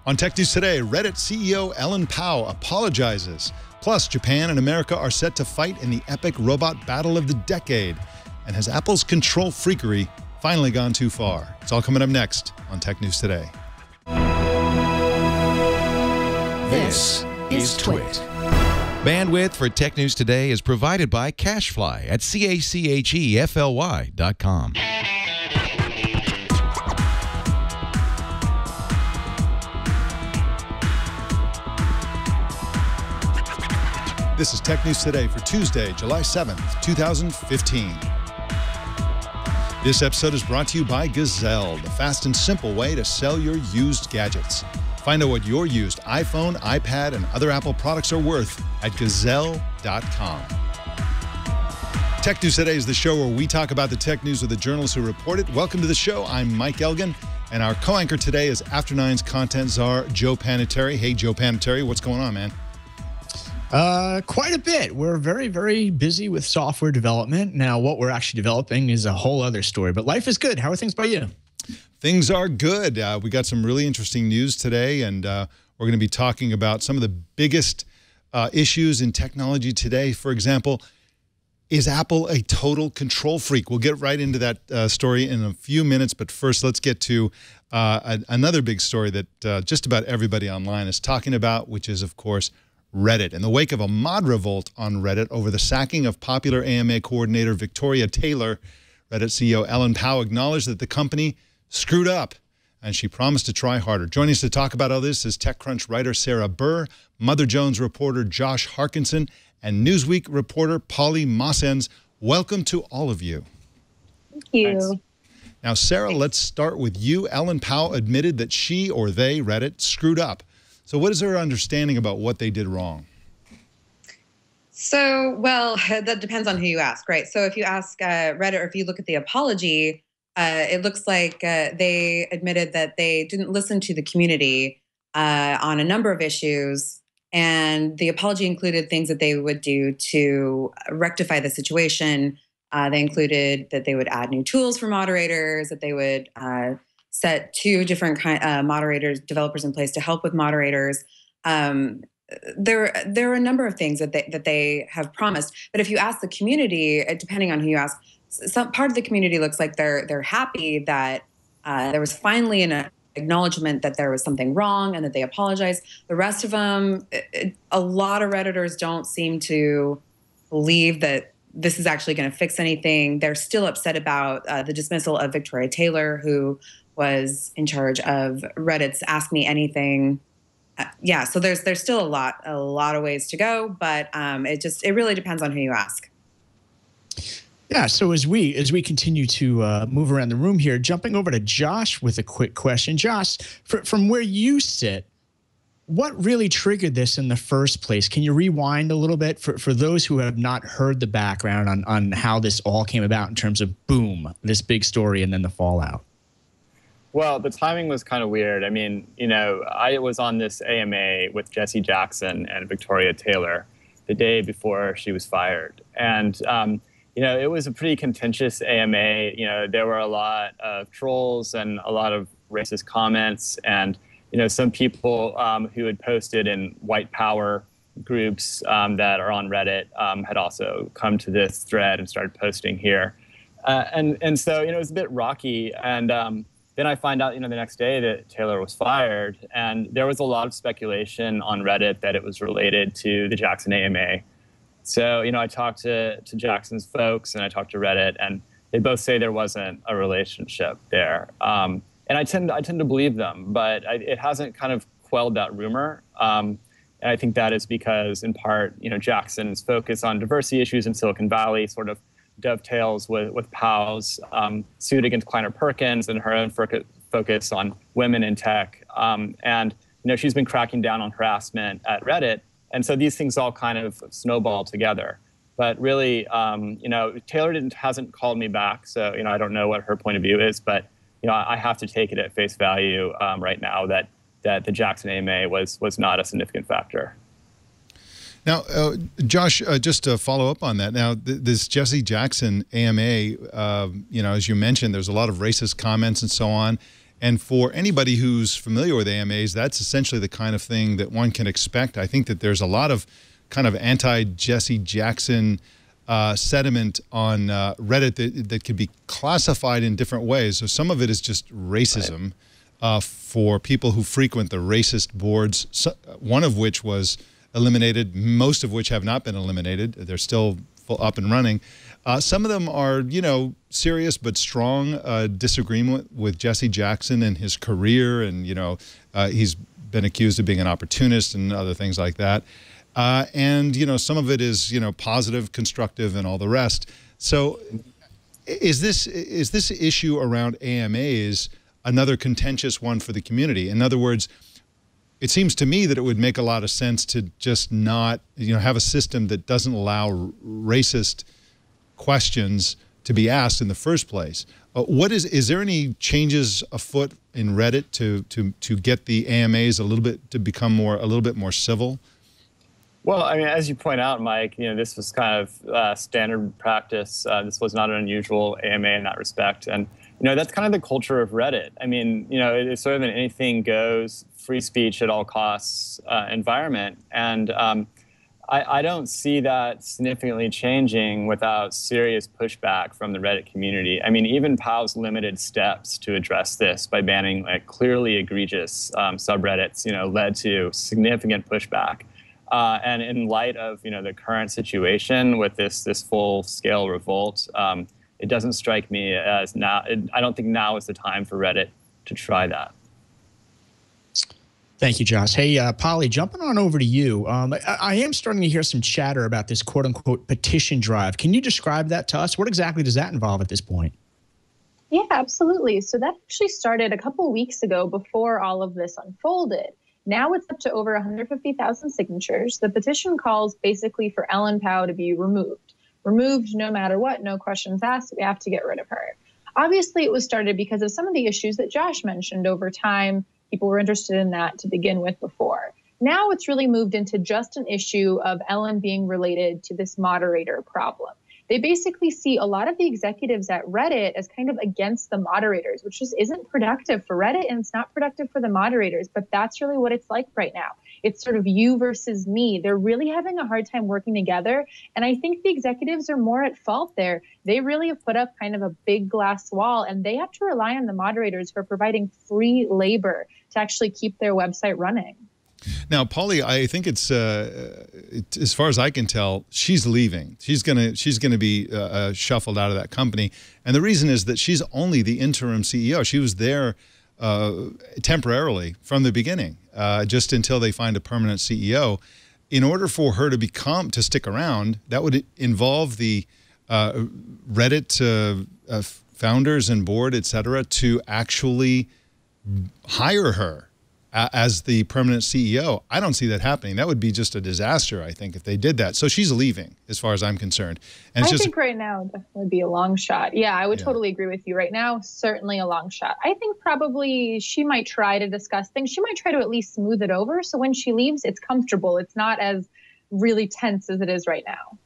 On Tech News Today, Reddit CEO Elgan apologizes. Plus, Japan and America are set to fight in the epic robot battle of the decade. And has Apple's control freakery finally gone too far? It's all coming up next on Tech News Today. This is Twit. Bandwidth for Tech News Today is provided by Cachefly at CACHEFLY.com. This is Tech News Today for Tuesday, July 7th, 2015. This episode is brought to you by Gazelle, the fast and simple way to sell your used gadgets. Find out what your used iPhone, iPad, and other Apple products are worth at Gazelle.com. Tech News Today is the show where we talk about the tech news with the journalists who report it. Welcome to the show. I'm Mike Elgan, and our co-anchor today is After Nine's content czar, Joe Panettieri. Hey, Joe Panettieri, what's going on, man? Quite a bit. We're very, very busy with software development. Now, what we're actually developing is a whole other story, but life is good. How are things by you? Things are good. We got some really interesting news today, and we're going to be talking about some of the biggest issues in technology today. For example, is Apple a total control freak? We'll get right into that story in a few minutes, but first let's get to another big story that just about everybody online is talking about, which is, of course, Reddit. In the wake of a mod revolt on Reddit over the sacking of popular AMA coordinator Victoria Taylor, Reddit CEO Elgan acknowledged that the company screwed up, and she promised to try harder. Joining us to talk about all this is TechCrunch writer Sarah Buhr, Mother Jones reporter Josh Harkinson, and Newsweek reporter Polly Mosendz. Welcome to all of you. Thank you. Thanks. Now, Sarah, let's start with you. Elgan admitted that she or they, Reddit, screwed up. So what is her understanding about what they did wrong? So, well, that depends on who you ask, right? So if you ask Reddit, or if you look at the apology, it looks like they admitted that they didn't listen to the community on a number of issues. And the apology included things that they would do to rectify the situation. They included that they would add new tools for moderators, that they would set two different moderators, developers in place to help with moderators. There are a number of things that they have promised. But if you ask the community, depending on who you ask, some part of the community looks like they're happy that there was finally an acknowledgement that there was something wrong and that they apologized. The rest of them, a lot of Redditors don't seem to believe that this is actually going to fix anything. They're still upset about the dismissal of Victoria Taylor, who was in charge of Reddit's Ask Me Anything. Yeah, so there's still a lot of ways to go, but it really depends on who you ask. Yeah, so as we continue to move around the room here, jumping over to Josh with a quick question. Josh, from where you sit, what really triggered this in the first place? Can you rewind a little bit for those who have not heard the background on how this all came about in terms of, boom, this big story and then the fallout? Well, the timing was kind of weird. I mean, I was on this AMA with Jesse Jackson and Victoria Taylor the day before she was fired. And, it was a pretty contentious AMA. There were a lot of trolls and a lot of racist comments. And, some people who had posted in white power groups that are on Reddit had also come to this thread and started posting here. And so, it was a bit rocky. And then I find out, the next day that Taylor was fired, and there was a lot of speculation on Reddit that it was related to the Jackson AMA. So, I talked to Jackson's folks and I talked to Reddit, and they both say there wasn't a relationship there. And I tend to believe them, but it hasn't kind of quelled that rumor. And I think that is because, in part, Jackson's focus on diversity issues in Silicon Valley sort of dovetails with Powell's suit against Kleiner Perkins and her own focus on women in tech. And she's been cracking down on harassment at Reddit. And so these things all kind of snowball together. But really, Taylor hasn't called me back. So, I don't know what her point of view is. But, I have to take it at face value right now that the Jackson AMA was not a significant factor. Now, Josh, just to follow up on that, now this Jesse Jackson AMA, as you mentioned, there's a lot of racist comments and so on. And for anybody who's familiar with AMAs, that's essentially the kind of thing that one can expect. I think that there's a lot of kind of anti-Jesse Jackson sentiment on Reddit that could be classified in different ways. So some of it is just racism for people who frequent the racist boards, one of which was eliminated, most of which have not been eliminated. They're still up and running. Some of them are, you know, serious but strong disagreement with Jesse Jackson and his career, and, you know, he's been accused of being an opportunist and other things like that. And, you know, some of it is, you know, positive, constructive, and all the rest. So is this issue around AMAs another contentious one for the community? In other words, it seems to me that it would make a lot of sense to just not, you know, have a system that doesn't allow racist questions to be asked in the first place. Is there any changes afoot in Reddit to get the AMAs a little bit more civil? Well, I mean, as you point out, Mike, you know, this was kind of standard practice. This was not an unusual AMA in that respect. And, you know, that's kind of the culture of Reddit. I mean, you know, it's sort of an anything goes, free speech at all costs environment. And I don't see that significantly changing without serious pushback from the Reddit community. I mean, even POW's limited steps to address this by banning like clearly egregious subreddits, you know, led to significant pushback. And in light of, you know, the current situation with this full-scale revolt, it doesn't strike me as now. I don't think now is the time for Reddit to try that. Thank you, Josh. Hey, Polly, jumping on over to you. I am starting to hear some chatter about this quote-unquote petition drive. Can you describe that to us? What exactly does that involve at this point? Yeah, absolutely. So that actually started a couple weeks ago before all of this unfolded. Now it's up to over 150,000 signatures. The petition calls basically for Ellen Pao to be removed. Removed no matter what, no questions asked. We have to get rid of her. Obviously, it was started because of some of the issues that Josh mentioned over time. People were interested in that to begin with before. Now it's really moved into just an issue of Ellen being related to this moderator problem. They basically see a lot of the executives at Reddit as kind of against the moderators, which just isn't productive for Reddit, and it's not productive for the moderators, but that's really what it's like right now. It's sort of you versus me. They're really having a hard time working together, and I think the executives are more at fault there. They really have put up kind of a big glass wall, and they have to rely on the moderators for providing free labor to actually keep their website running. Now, Polly, I think it's as far as I can tell, she's leaving. She's gonna be shuffled out of that company, and the reason is that she's only the interim CEO. She was there temporarily from the beginning, just until they find a permanent CEO. In order for her to stick around, that would involve the Reddit founders and board, et cetera, to actually hire her as the permanent CEO. I don't see that happening. That would be just a disaster, I think, if they did that. So she's leaving, as far as I'm concerned. And I think right now it definitely be a long shot. Yeah, I would totally agree with you. Right now, certainly a long shot. I think probably she might try to discuss things. She might try to at least smooth it over. So when she leaves, it's comfortable. It's not as really tense as it is right now.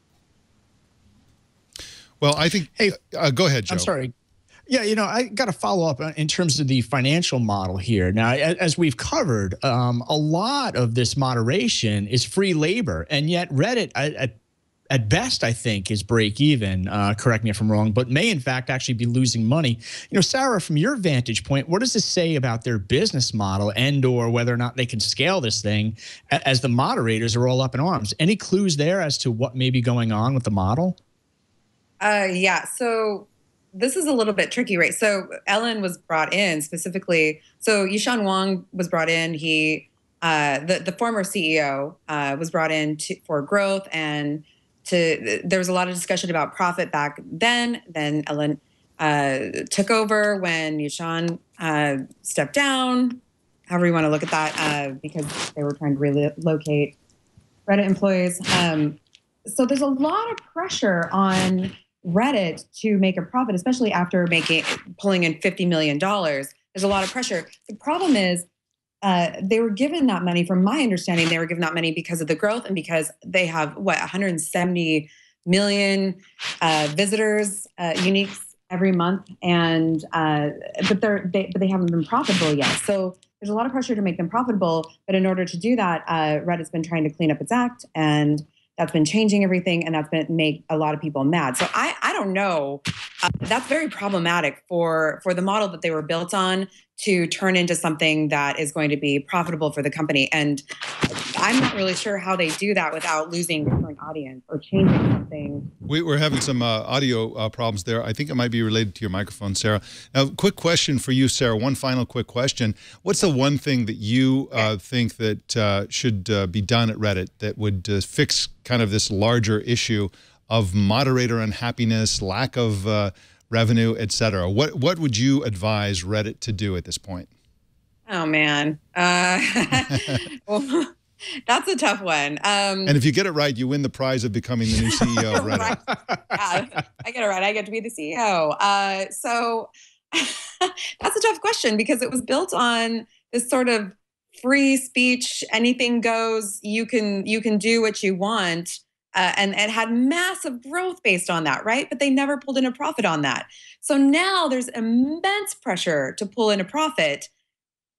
Well, I think, hey, go ahead, Joe. I'm sorry. Yeah, you know, I got to follow up in terms of the financial model here. Now, as we've covered, a lot of this moderation is free labor, and yet Reddit, at best, I think, is break even. Correct me if I'm wrong, but may in fact actually be losing money. You know, Sarah, from your vantage point, what does this say about their business model and/or whether or not they can scale this thing as the moderators are all up in arms? Any clues there as to what may be going on with the model? Yeah. So this is a little bit tricky, right? So Ellen was brought in specifically. So Yishan Wang was brought in. He, the former CEO, was brought in for growth and there was a lot of discussion about profit back then. Then Ellen took over when Yishan stepped down. However you want to look at that, because they were trying to relocate Reddit employees. So there's a lot of pressure on Reddit to make a profit, especially after pulling in $50 million. There's a lot of pressure. The problem is they were given that money, from my understanding, they were given that money because of the growth and because they have, 170 million visitors, uniques every month, and but they haven't been profitable yet. So there's a lot of pressure to make them profitable. But in order to do that, Reddit's been trying to clean up its act, and that's been changing everything, and that's been make a lot of people mad. So I don't know. That's very problematic for the model that they were built on to turn into something that is going to be profitable for the company. And I'm not really sure how they do that without losing the current audience or changing something. We're having some audio problems there. I think it might be related to your microphone, Sarah. Now, quick question for you, Sarah. One final quick question. What's the one thing that you think that should be done at Reddit that would fix kind of this larger issue of moderator unhappiness, lack of revenue, et cetera? What would you advise Reddit to do at this point? Oh, man. Well, that's a tough one. And if you get it right, you win the prize of becoming the new CEO of Reddit. Right. Yeah, I get it right. I get to be the CEO. So that's a tough question because it was built on this sort of free speech, anything goes, you can do what you want. And it had massive growth based on that, right? But they never pulled in a profit on that. So now there's immense pressure to pull in a profit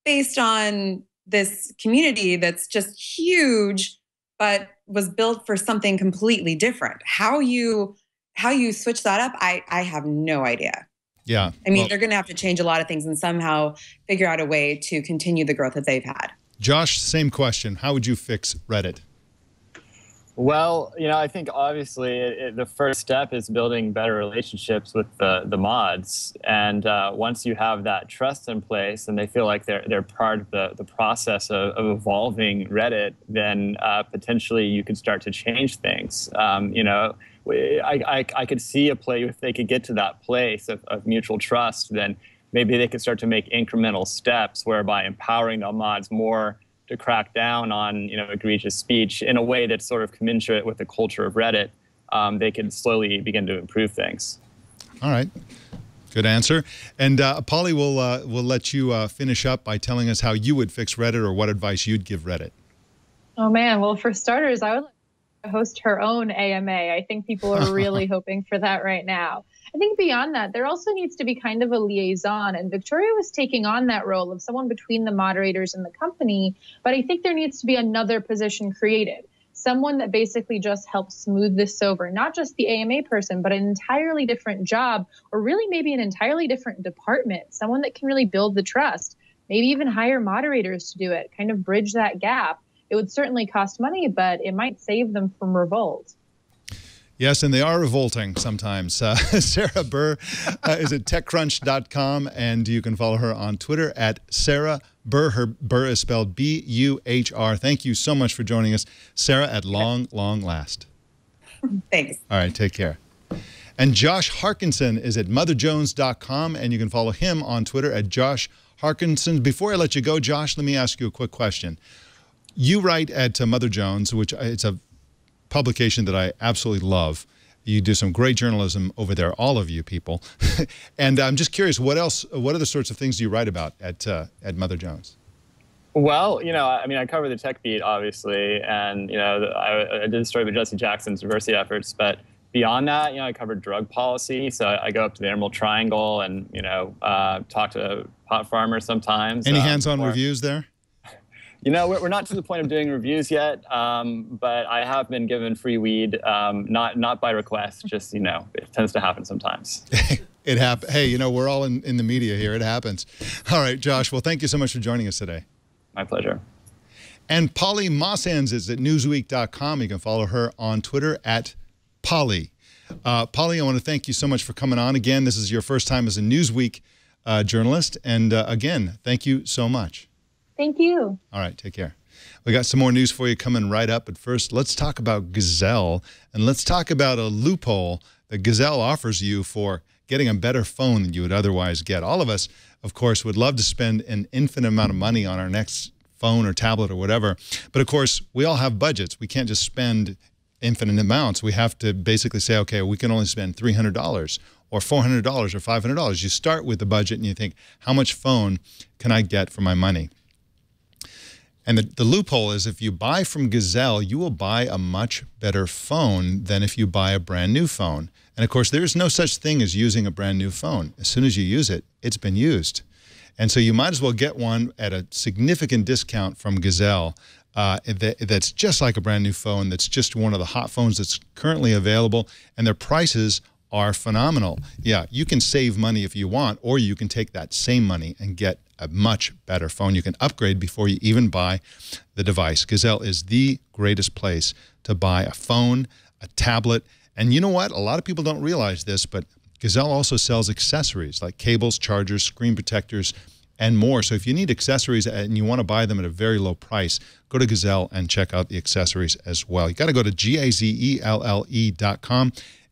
based on this community that's just huge, but was built for something completely different. How you switch that up, I have no idea. Yeah. I mean, they're going to have to change a lot of things and somehow figure out a way to continue the growth that they've had. Josh, same question. How would you fix Reddit? Well, I think obviously the first step is building better relationships with the mods. And once you have that trust in place and they feel like they're part of the process of evolving Reddit, then potentially you could start to change things. I could see a play if they could get to that place of mutual trust, then maybe they could start to make incremental steps whereby empowering the mods more to crack down on egregious speech in a way that's sort of commensurate with the culture of Reddit. They can slowly begin to improve things. All right, good answer. And Polly, we'll let you finish up by telling us how you would fix Reddit or what advice you'd give Reddit. Oh man, well for starters, I would like to host her own AMA. I think people are really hoping for that right now. I think beyond that, there also needs to be kind of a liaison, and Victoria was taking on that role of someone between the moderators and the company, but I think there needs to be another position created, someone that basically just helps smooth this over, not just the AMA person, but an entirely different job, or really maybe an entirely different department, someone that can really build the trust, maybe even hire moderators to do it, kind of bridge that gap. It would certainly cost money, but it might save them from revolt. Yes, and they are revolting sometimes. Sarah Buhr is at TechCrunch.com, and you can follow her on Twitter at Sarah Buhr. Her Buhr is spelled B-U-H-R. Thank you so much for joining us, Sarah, at long last. Thanks. All right, take care. And Josh Harkinson is at MotherJones.com, and you can follow him on Twitter at Josh Harkinson. Before I let you go, Josh, let me ask you a quick question. You write at Mother Jones, which it's a publication that I absolutely love. You do some great journalism over there, all of you people. And I'm just curious, what other sorts of things do you write about at Mother Jones? Well, I cover the tech beat, obviously, and, I did a story about Jesse Jackson's diversity efforts, but beyond that, I covered drug policy. So I go up to the Emerald Triangle and, talk to pot farmers sometimes. Any hands-on reviews there? We're not to the point of doing reviews yet, but I have been given free weed, not by request, just, it tends to happen sometimes. It happens. Hey, we're all in the media here. It happens. All right, Josh, well, thank you so much for joining us today. My pleasure. And Polly Mosendz is at Newsweek.com. You can follow her on Twitter at Polly. Polly, I want to thank you so much for coming on again. This is your first time as a Newsweek journalist. And again, thank you so much. Thank you. All right, take care. We got some more news for you coming right up. But first, let's talk about Gazelle. And let's talk about a loophole that Gazelle offers you for getting a better phone than you would otherwise get. All of us, of course, would love to spend an infinite amount of money on our next phone or tablet or whatever. But, of course, we all have budgets. We can't just spend infinite amounts. We have to basically say, okay, we can only spend $300 or $400 or $500. You start with the budget and you think, how much phone can I get for my money? And the loophole is if you buy from Gazelle, you will buy a much better phone than if you buy a brand new phone. And of course, there's no such thing as using a brand new phone. As soon as you use it, it's been used. And so you might as well get one at a significant discount from Gazelle that's just like a brand new phone, that's just one of the hot phones that's currently available, and their prices are phenomenal. Yeah, you can save money if you want, or you can take that same money and get a much better phone. You can upgrade before you even buy the device. Gazelle is the greatest place to buy a phone, a tablet, and you know what? A lot of people don't realize this, but Gazelle also sells accessories like cables, chargers, screen protectors, and more. So if you need accessories and you want to buy them at a very low price, go to Gazelle and check out the accessories as well. You got to go to GAZELLE.com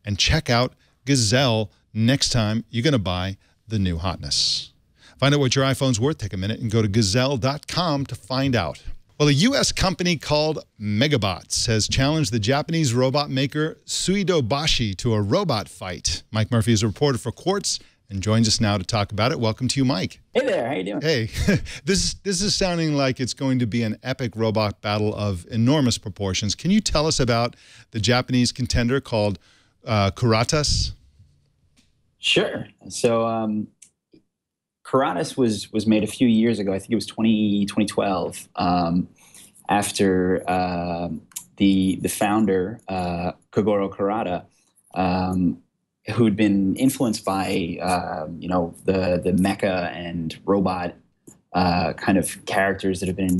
and check out Gazelle next time you're going to buy the new hotness. Find out what your iPhone's worth. Take a minute and go to Gazelle.com to find out. Well, a U.S. company called Megabots has challenged the Japanese robot maker Suidobashi to a robot fight. Mike Murphy is a reporter for Quartz and joins us now to talk about it. Welcome to you, Mike. Hey there, how you doing? Hey, this is sounding like it's going to be an epic robot battle of enormous proportions. Can you tell us about the Japanese contender called Kuratas? Sure. So Kuratas was made a few years ago. I think it was 2012. After the founder Kogoro Kurata, who had been influenced by the mecha and robot kind of characters that have been in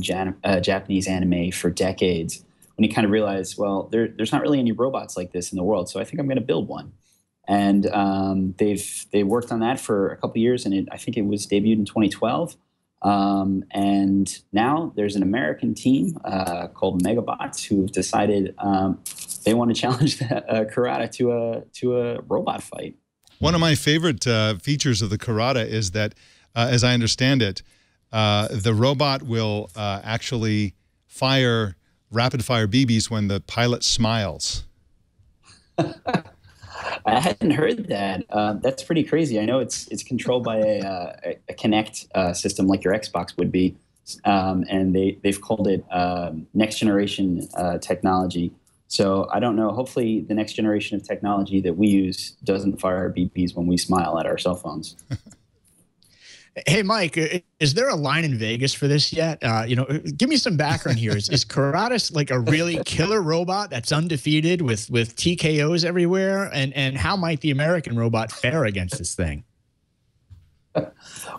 Japanese anime for decades, when he kind of realized, well, there's not really any robots like this in the world, so I think I'm going to build one. And they worked on that for a couple of years, and I think it was debuted in 2012. And now there's an American team called Megabots who've decided they want to challenge Kurata to a robot fight. One of my favorite features of the Kurata is that, as I understand it, the robot will actually fire rapid-fire BBs when the pilot smiles. I hadn't heard that. That's pretty crazy. I know it's controlled by a Kinect system like your Xbox would be, and they've called it next generation technology. So I don't know. Hopefully, the next generation of technology that we use doesn't fire our BPs when we smile at our cell phones. Hey, Mike, is there a line in Vegas for this yet? Give me some background here. Is Kuratas like a really killer robot that's undefeated with TKOs everywhere? And how might the American robot fare against this thing?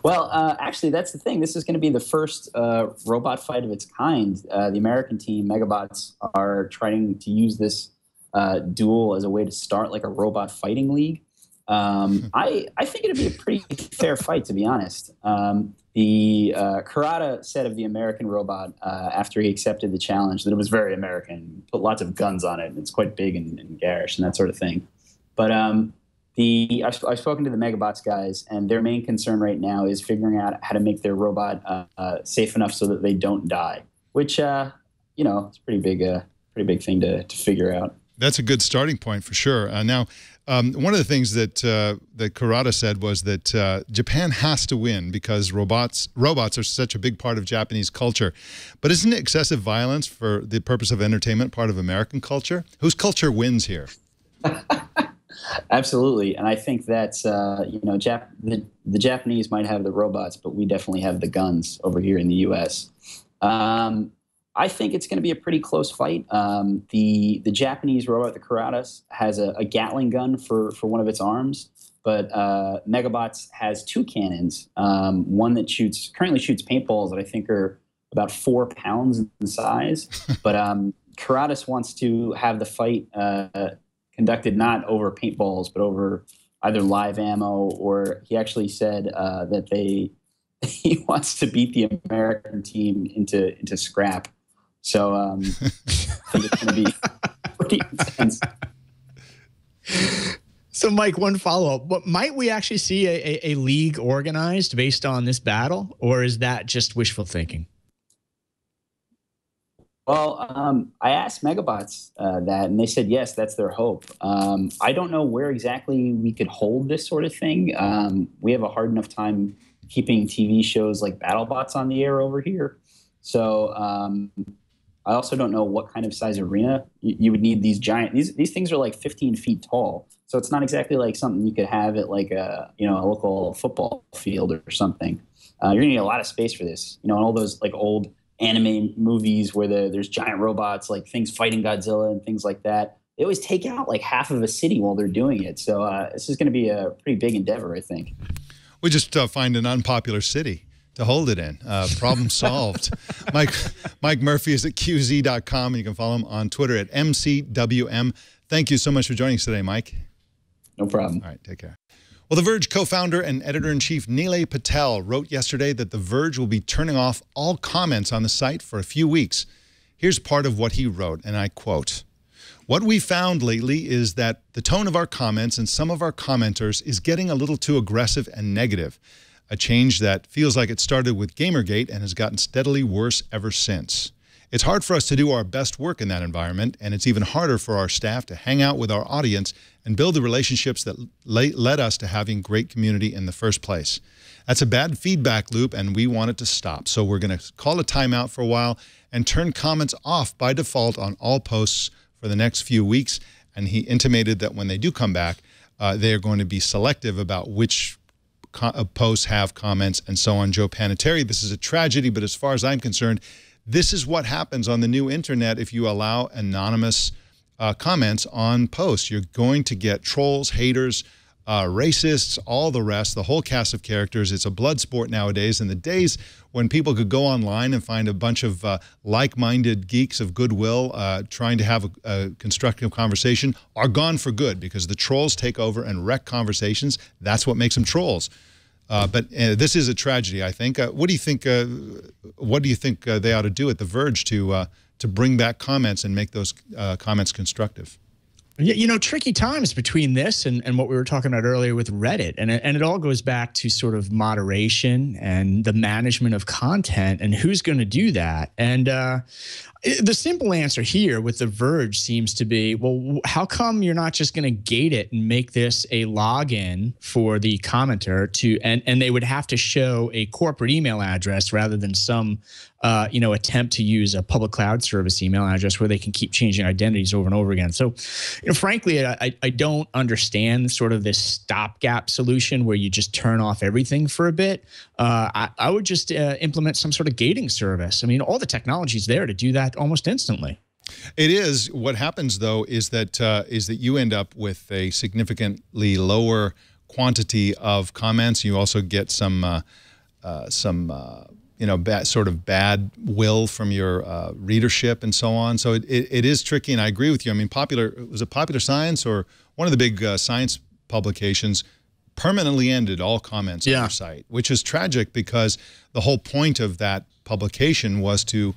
Well, actually, that's the thing. This is going to be the first robot fight of its kind. The American team, Megabots, are trying to use this duel as a way to start like a robot fighting league. I think it'd be a pretty fair fight, to be honest. The Kurata said of the American robot after he accepted the challenge that it was very American, put lots of guns on it, and it's quite big and garish and that sort of thing. But I've spoken to the Megabots guys, and their main concern right now is figuring out how to make their robot safe enough so that they don't die, which it's a pretty big thing to figure out. That's a good starting point for sure. Now, one of the things that Kurata said was that Japan has to win because robots are such a big part of Japanese culture. But isn't excessive violence for the purpose of entertainment part of American culture? Whose culture wins here? Absolutely, and I think that's the Japanese might have the robots, but we definitely have the guns over here in the U.S. I think it's going to be a pretty close fight. The Japanese robot, the Kuratas, has a Gatling gun for one of its arms, but Megabots has two cannons. One that currently shoots paintballs that I think are about 4 pounds in size. But Kuratas wants to have the fight conducted not over paintballs, but over either live ammo, or he actually said that he wants to beat the American team into scrap. So I think it's going to be pretty intense. So, Mike, one follow-up. But might we actually see a league organized based on this battle, or is that just wishful thinking? Well, I asked Megabots that, and they said yes, that's their hope. I don't know where exactly we could hold this sort of thing. We have a hard enough time keeping TV shows like BattleBots on the air over here. So I also don't know what kind of size arena you would need. These giant, these things are like 15 feet tall. So it's not exactly like something you could have at like a local football field or something. You're gonna need a lot of space for this. And all those like old anime movies where there's giant robots, like things fighting Godzilla and things like that. They always take out like half of a city while they're doing it. So this is going to be a pretty big endeavor, I think. We just find an unpopular city to hold it in. Problem solved. Mike Murphy is at QZ.com, and you can follow him on Twitter at MCWM. Thank you so much for joining us today, Mike. No problem. All right, take care. Well, The Verge co-founder and editor-in-chief Nilay Patel wrote yesterday that The Verge will be turning off all comments on the site for a few weeks. Here's part of what he wrote, and I quote, "What we found lately is that the tone of our comments and some of our commenters is getting a little too aggressive and negative, a change that feels like it started with Gamergate and has gotten steadily worse ever since. It's hard for us to do our best work in that environment, and it's even harder for our staff to hang out with our audience and build the relationships that led us to having great community in the first place. That's a bad feedback loop, and we want it to stop. So we're going to call a timeout for a while and turn comments off by default on all posts for the next few weeks." And he intimated that when they do come back, they are going to be selective about which posts have comments and so on. Joe Panettieri, this is a tragedy, but as far as I'm concerned, this is what happens on the new internet if you allow anonymous comments on posts. You're going to get trolls, haters, racists, all the rest, the whole cast of characters. It's a blood sport nowadays. And the days when people could go online and find a bunch of like-minded geeks of goodwill trying to have a constructive conversation are gone for good, because the trolls take over and wreck conversations. That's what makes them trolls. But this is a tragedy, I think. What do you think? What do you think they ought to do at The Verge to bring back comments and make those comments constructive? Tricky times between this and what we were talking about earlier with Reddit. And it all goes back to sort of moderation and the management of content and who's going to do that. And the simple answer here with The Verge seems to be, well, how come you're not just going to gate it and make this a login for the commenter and they would have to show a corporate email address rather than some attempt to use a public cloud service email address where they can keep changing identities over and over again. So, frankly, I don't understand sort of this stopgap solution where you just turn off everything for a bit. I would just implement some sort of gating service. I mean, all the technology is there to do that almost instantly. It is. What happens, though, is that you end up with a significantly lower quantity of comments. You also get some sort of bad will from your readership and so on. So it is tricky, and I agree with you. I mean, was it Popular Science or one of the big science publications permanently ended all comments on their site, which is tragic because the whole point of that publication was to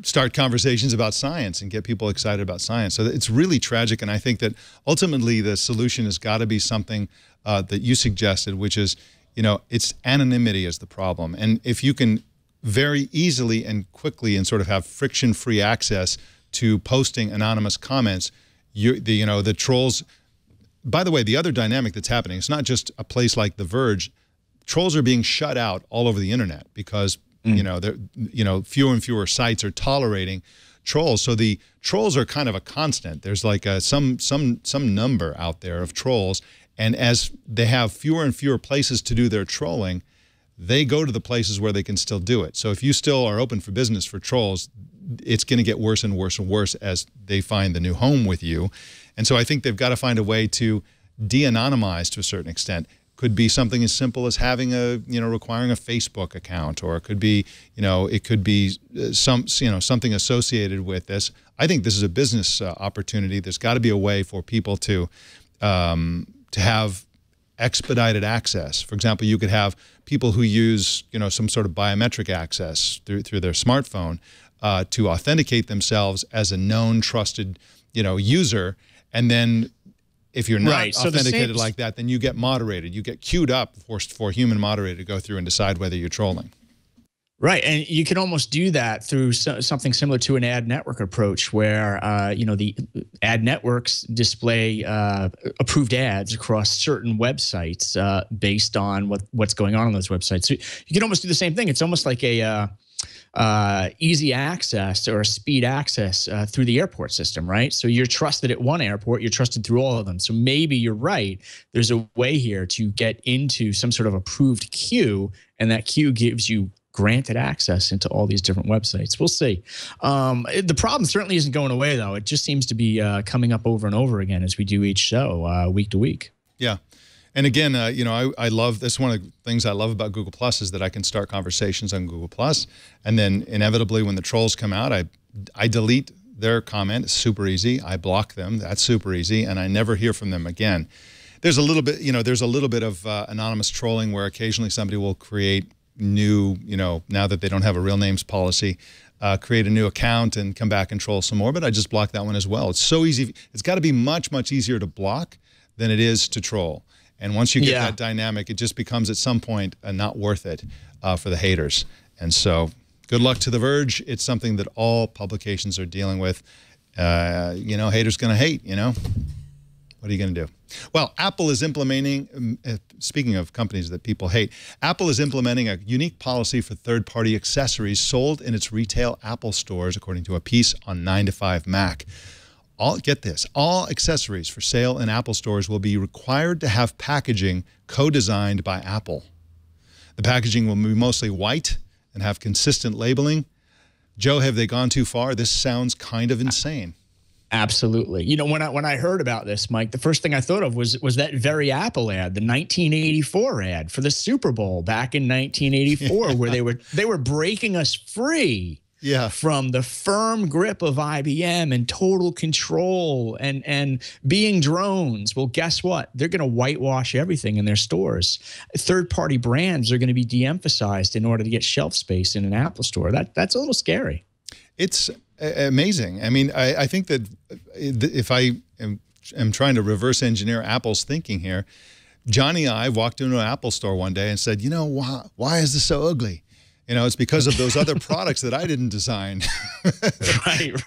start conversations about science and get people excited about science. So it's really tragic, and I think that ultimately the solution has got to be something that you suggested, which is, it's anonymity is the problem. And if you can very easily and quickly and sort of have friction-free access to posting anonymous comments, the trolls. By the way, the other dynamic that's happening, it's not just a place like The Verge. Trolls are being shut out all over the internet because fewer and fewer sites are tolerating trolls. So the trolls are kind of a constant. There's like some number out there of trolls, and as they have fewer and fewer places to do their trolling, they go to the places where they can still do it. So if you still are open for business for trolls, it's going to get worse and worse and worse as they find the new home with you. And so I think they've got to find a way to de-anonymize to a certain extent. Could be something as simple as having requiring a Facebook account, or it could be, something associated with this. I think this is a business opportunity. There's got to be a way for people to have expedited access. For example, you could have people who use, some sort of biometric access through their smartphone to authenticate themselves as a known, trusted, user, and then if you're not authenticated like that, then you get moderated. You get queued up for a human moderator to go through and decide whether you're trolling. Right, and you can almost do that through something similar to an ad network approach, where the ad networks display approved ads across certain websites based on what's going on those websites. So you can almost do the same thing. It's almost like a easy access or speed access through the airport system, right? So you're trusted at one airport, you're trusted through all of them. So maybe you're right. There's a way here to get into some sort of approved queue, and that queue gives you granted access into all these different websites. We'll see. The problem certainly isn't going away, though. It just seems to be coming up over and over again as we do each show, week to week. Yeah. And again, you know, I love this. One of the things I love about Google Plus is that I can start conversations on Google Plus, and then inevitably when the trolls come out, I delete their comment. It's super easy. I block them. That's super easy, and I never hear from them again. There's a little bit, you know, there's a little bit of anonymous trolling where occasionally somebody will create new, you know, now that they don't have a real names policy, create a new account and come back and troll some more. But I just block that one as well. It's so easy. It's got to be much, much easier to block than it is to troll. And once you get that dynamic, it just becomes at some point not worth it for the haters. And so good luck to The Verge. It's something that all publications are dealing with. You know, haters going to hate, you know. What are you going to do? Well, Apple is implementing, speaking of companies that people hate, Apple is implementing a unique policy for third-party accessories sold in its retail Apple stores, according to a piece on 9to5Mac. Get this, all accessories for sale in Apple stores will be required to have packaging co-designed by Apple. The packaging will be mostly white and have consistent labeling. Joe, have they gone too far? This sounds kind of insane. Absolutely. You know, when I heard about this, Mike, the first thing I thought of was that very Apple ad, the 1984 ad for the Super Bowl back in 1984, where they were breaking us free from the firm grip of IBM and total control and being drones. Well, guess what? They're going to whitewash everything in their stores. Third-party brands are going to be de-emphasized in order to get shelf space in an Apple store. That's a little scary. It's amazing. I mean, I think that if I am trying to reverse engineer Apple's thinking here, Johnny and I walked into an Apple store one day and said, you know, why is this so ugly? You know, it's because of those other products that I didn't design.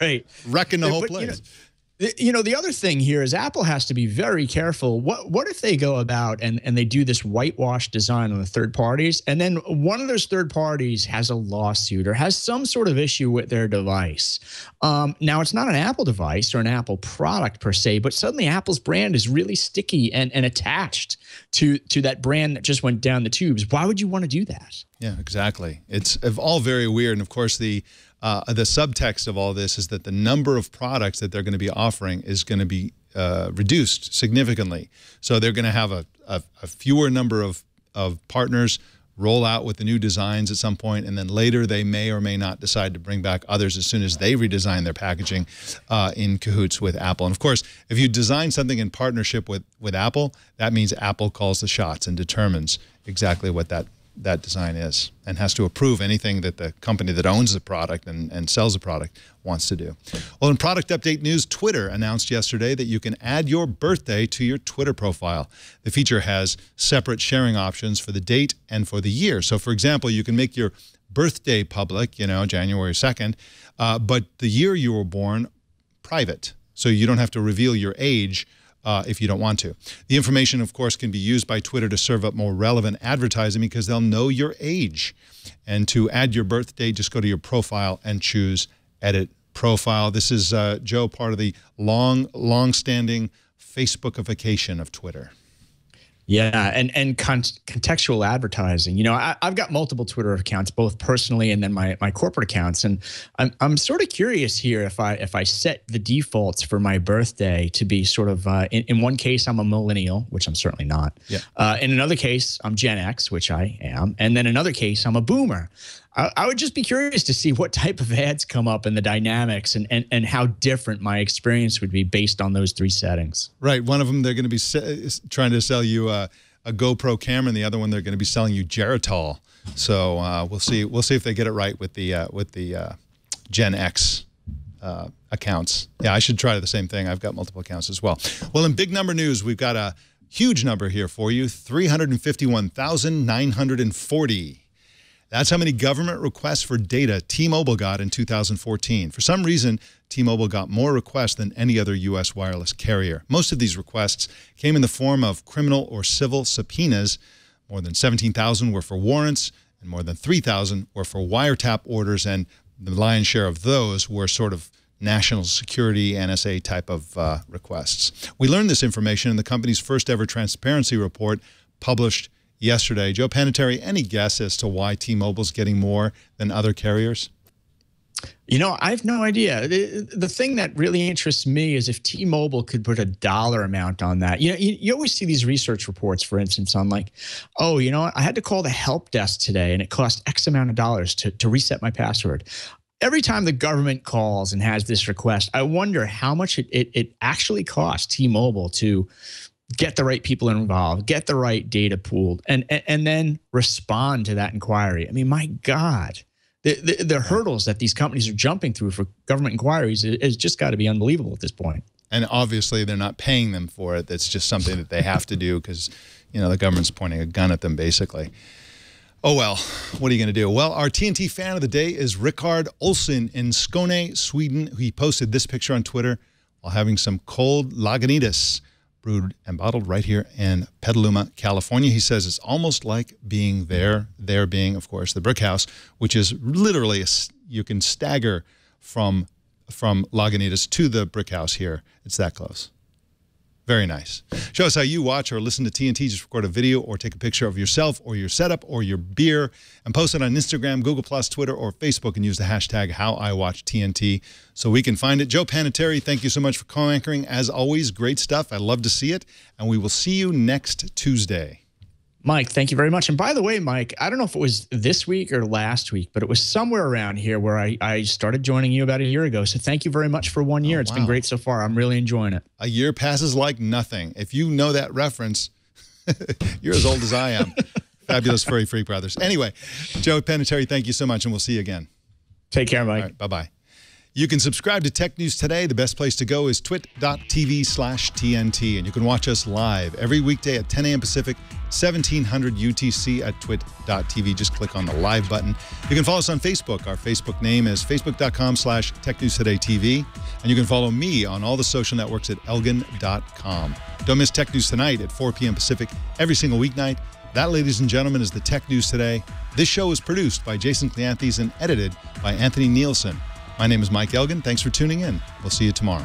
Right. Wrecking the whole place. You know, the other thing here is Apple has to be very careful. What if they go about and they do this whitewash design on the third parties, and then one of those third parties has a lawsuit or has some sort of issue with their device? Now, it's not an Apple device or an Apple product per se, but suddenly Apple's brand is really sticky and attached to that brand that just went down the tubes. Why would you want to do that? Yeah, exactly. It's all very weird. And of course, the subtext of all this is that the number of products that they're going to be offering is going to be reduced significantly. So they're going to have a fewer number of partners roll out with the new designs at some point, and then later they may or may not decide to bring back others as soon as they redesign their packaging in cahoots with Apple. And of course, if you design something in partnership with Apple, that means Apple calls the shots and determines exactly what that design is, and has to approve anything that the company that owns the product and sells the product wants to do. Well, in product update news, Twitter announced yesterday that you can add your birthday to your Twitter profile. The feature has separate sharing options for the date and for the year. So, for example, you can make your birthday public, you know, January 2nd, but the year you were born private. So you don't have to reveal your age if you don't want to. The information, of course, can be used by Twitter to serve up more relevant advertising because they'll know your age. And to add your birthday, just go to your profile and choose Edit Profile. This is, Joe, part of the long-standing Facebookification of Twitter. Yeah, and contextual advertising. You know, I've got multiple Twitter accounts, both personally and then my corporate accounts, and I'm sort of curious here if I set the defaults for my birthday to be sort of in one case I'm a millennial, which I'm certainly not. Yeah. In another case I'm Gen X, which I am, and then another case I'm a boomer. I would just be curious to see what type of ads come up and the dynamics and how different my experience would be based on those three settings. Right. One of them, they're going to be trying to sell you a GoPro camera, and the other one, they're going to be selling you Geritol. So we'll see. We'll see if they get it right with the Gen X accounts. Yeah, I should try the same thing. I've got multiple accounts as well. Well, in big number news, we've got a huge number here for you, 351,940. That's how many government requests for data T-Mobile got in 2014. For some reason, T-Mobile got more requests than any other U.S. wireless carrier. Most of these requests came in the form of criminal or civil subpoenas. More than 17,000 were for warrants, and more than 3,000 were for wiretap orders, and the lion's share of those were sort of national security, NSA type of requests. We learned this information in the company's first ever transparency report published yesterday. Joe Panettieri, any guess as to why T-Mobile's getting more than other carriers? You know, I have no idea. The thing that really interests me is if T-Mobile could put a dollar amount on that. You know, you always see these research reports, for instance, on like, oh, you know what? I had to call the help desk today and it cost X amount of dollars to reset my password. Every time the government calls and has this request, I wonder how much it actually costs T-Mobile to get the right people involved, get the right data pooled, and then respond to that inquiry. I mean, my God. The hurdles that these companies are jumping through for government inquiries is just got to be unbelievable at this point. And obviously, they're not paying them for it. That's just something that they have to do because, you know, the government's pointing a gun at them, basically. Oh, well, what are you going to do? Well, our TNT fan of the day is Rickard Olsson in Skåne, Sweden. He posted this picture on Twitter while having some cold Lagunitas brewed and bottled right here in Petaluma, California. He says it's almost like being there being, of course, the brick house, which is literally, you can stagger from Lagunitas to the brick house here. It's that close. Very nice. Show us how you watch or listen to TNT. Just record a video or take a picture of yourself or your setup or your beer and post it on Instagram, Google+, Twitter, or Facebook and use the hashtag HowIWatchTNT so we can find it. Joe Panettieri, thank you so much for co-anchoring. As always, great stuff. I love to see it. And we will see you next Tuesday. Mike, thank you very much. And by the way, Mike, I don't know if it was this week or last week, but it was somewhere around here where I started joining you about a year ago. So thank you very much for 1 year. It's been great so far. I'm really enjoying it. A year passes like nothing. If you know that reference, you're as old as I am. Fabulous Furry Freak Brothers. Anyway, Joe Panettieri, thank you so much, and we'll see you again. Take care, Mike. All right, bye-bye. You can subscribe to Tech News Today. The best place to go is twit.tv/TNT. And you can watch us live every weekday at 10 a.m. Pacific, 1700 UTC at twit.tv. Just click on the live button. You can follow us on Facebook. Our Facebook name is facebook.com/TechNewsTodayTV. And you can follow me on all the social networks at elgan.com. Don't miss Tech News Tonight at 4 p.m. Pacific every single weeknight. That, ladies and gentlemen, is the Tech News Today. This show is produced by Jason Cleanthes and edited by Anthony Nielsen. My name is Mike Elgan. Thanks for tuning in. We'll see you tomorrow.